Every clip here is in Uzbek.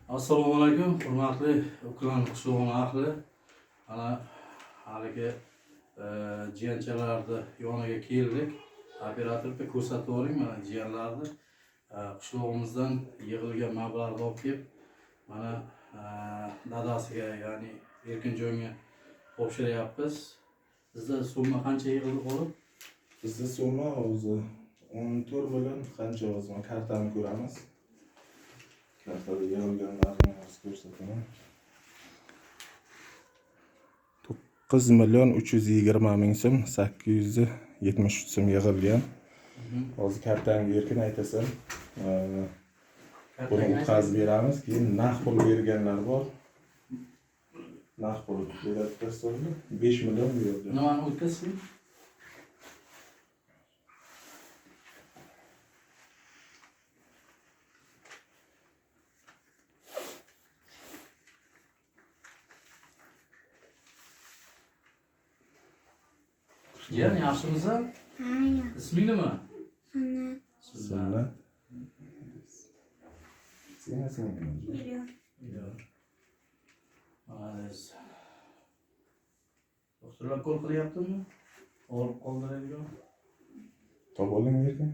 Assalomu alaykum, hurmatli Ukran qishlog'i ahli. Ana haligi jiyanchalarni yoniga keldik. Operatorga ko'rsatib oling, mana jiyanlarni qishlog'imizdan yig'ilgan mablag'ni olib kelib, mana dadasiga, ya'ni Erkinjonga topshiryapmiz. Sizda summa qancha yig'ildi qolib? Bizda summa o'zi 14 million qancha o'zi kartani ko'ramiz. Kartada yig'ilganlarni ko'rsataman. 9.320.000 so'm 873 so'm yig'ilgan. Hozir kartangga erkin aytasan. Buni o'tkazib beramiz. Keyin naqd pul berganlar bor. Naqd pul beradi, 5 million berdi. Nimani o'tkazsin? Jiyan, yaxshimisan? Ha, Isming nima? Sunnat. Sunnat. Sen Biliyorum. Malez. Doktorlar qo'l qilyaptimi? Olib qoldiradigan. Top oling erkin.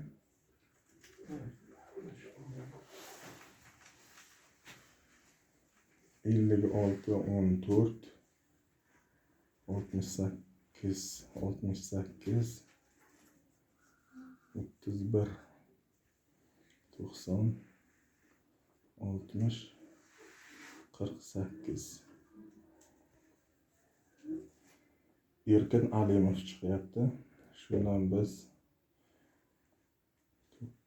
Ellik olti 14 68 68 31 90 60 48 Erkin Alimov chiqyapti. Shundan biz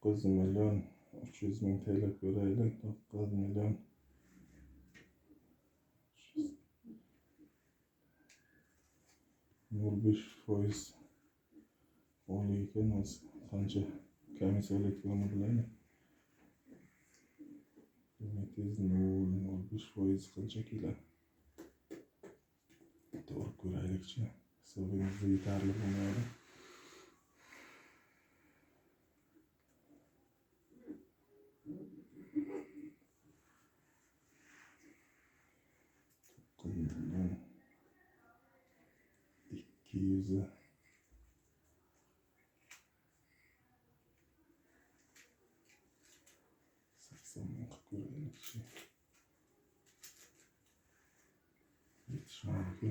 9.300.000 TL ko'raylik. 9 million 0.5% olayotgan qancha komissiya olayotganini bilaylik. Demak, 0.5% qancha kela? To'g'ri ko'raylikchi. Hisobingizda yetarli bo'lmaydi. İki yüzü 80 bin ko'raylikchi. Yetishmaydi.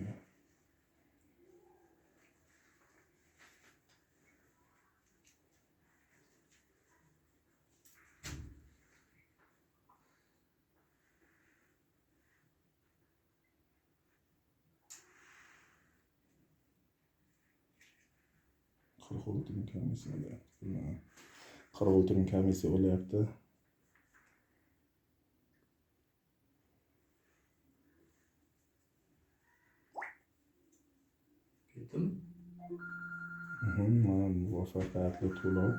Qirg'o'ltining komissiya olyapti. Qirg'o'ltining komissiya olyapti. Ketdimi? Mana muvaffaqiyatli to'lov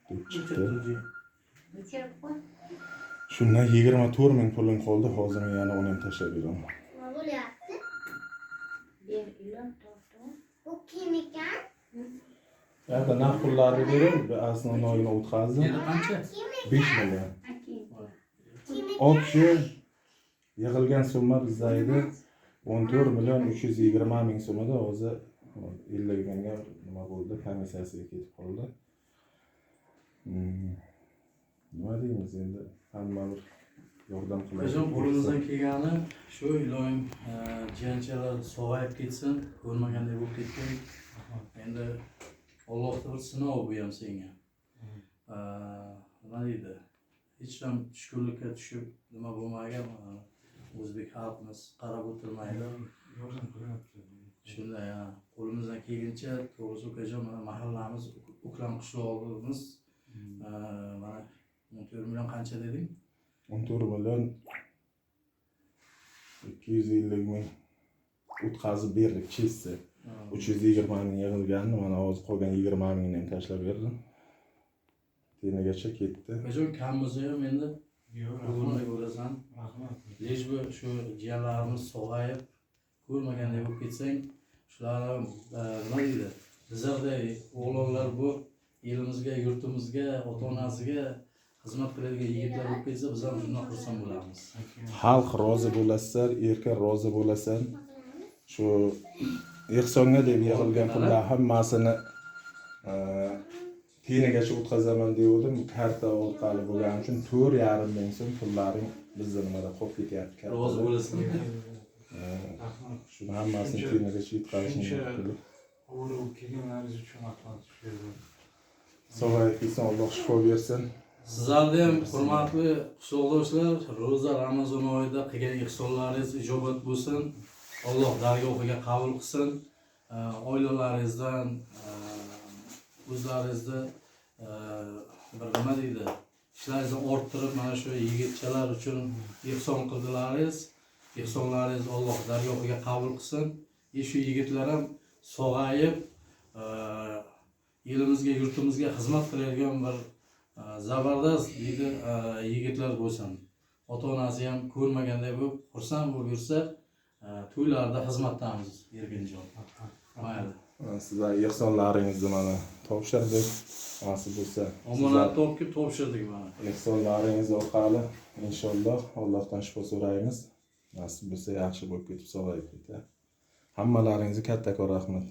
deb chiqdi. Shundan 24 ming pulim qoldi. Hozir yana uni ham tashlab beraman. Nima bo'lyapti? Bu kim ekan? Yerda naqd pullarni berib, asnonoyini o'tkazdim. Yana qancha? 5 million. Opsi yig'ilgan summa bizda edi 14.320.000 so'mda. Hozir 50 mingga nima bo'ldi? Komissiyasiga ketib qoldi. Nima deymiz endi? Hamma bir yordam qilaylik. Qachon qo'limizdan kelgani shu iloyim jiyanchalar sog'ayib ketsin, ko'rmaganday bo'lib ketgan. Endi Allohning bir sinovi bu ham senga. Nima deydi? Hech ham tushkunlikka tushib nima bo'lmagan. O'zbek xalqimiz qarab o'tirmaydi. Shunday, qo'limizdan kelguncha to'g'risi ukajon, mana mahallamiz Ukran qishlog'imiz mana 14 million qancha deding? 14 million 250.000 o'tkazib berdik chizsa. 320 ming yig'ilganini mana hozir qolgan 20 mingni ham tashlab berdim. Tenagacha ketdi. Ukajon kam bo'lsa ham endi ko'rmay ko'rasan. Lesh bu shu jiyanlarimiz sog'ayib ko'rmaganday bo'lib ketsang, shular ham nima deydi? Bizlarday o'g'lonlar bu elimizga, yurtimizga, ota-onasiga xizmat qiladigan yigitlar bo'lib kelsa biz ham shundan xursand bo'lamiz. Xalq rozi bo'lasizlar, erkak rozi bo'lasan. Shu ehsonga deb yig'ilgan pullar hammasini tiyinigacha o'tkazaman degandim. Karta orqali bo'lgani uchun 4,5 ming so'm pullaring bizda nimada qolib ketyapti. Rozi bo'lasizlar. Shuni hammasini tiyinigacha yetkazishni kerak. O'g'ri kelganlaringiz uchun rahmat shularga. Sog'ayib Alloh shifo bersin. Sizlarga ham hurmatli qishloqdoshlar, ro'za Ramazon oyida qilgan ihsonlaringiz ijobat bo'lsin. Alloh dargohiga qabul qilsin. Oilalaringizdan o'zlaringizni bir nima deydi, ishlaringizni orttirib mana shu yigitchalar uchun ehson qildilaringiz. Ehsonlaringiz Alloh dargohiga qabul qilsin. Shu yigitlar ham sog'ayib elimizga, yurtimizga xizmat qiladigan bir zabardast yigitlar bo'lsin. Ota-onasi ham ko'rmaganday bo'lib, xursand bo'lib yursa, to'ylarda xizmatdamiz Erkinjon. Mayli. Sizlar ehsonlaringizni mana topshirdik. Nasib bo'lsa, Omonat topib topshirdik mana. ehsonlaringiz orqali inshaalloh Allohdan shifo so'raymiz. Nasib bo'lsa yaxshi bo'lib ketib, sog'ayib ketadi. Hammalaringizga kattakon rahmat.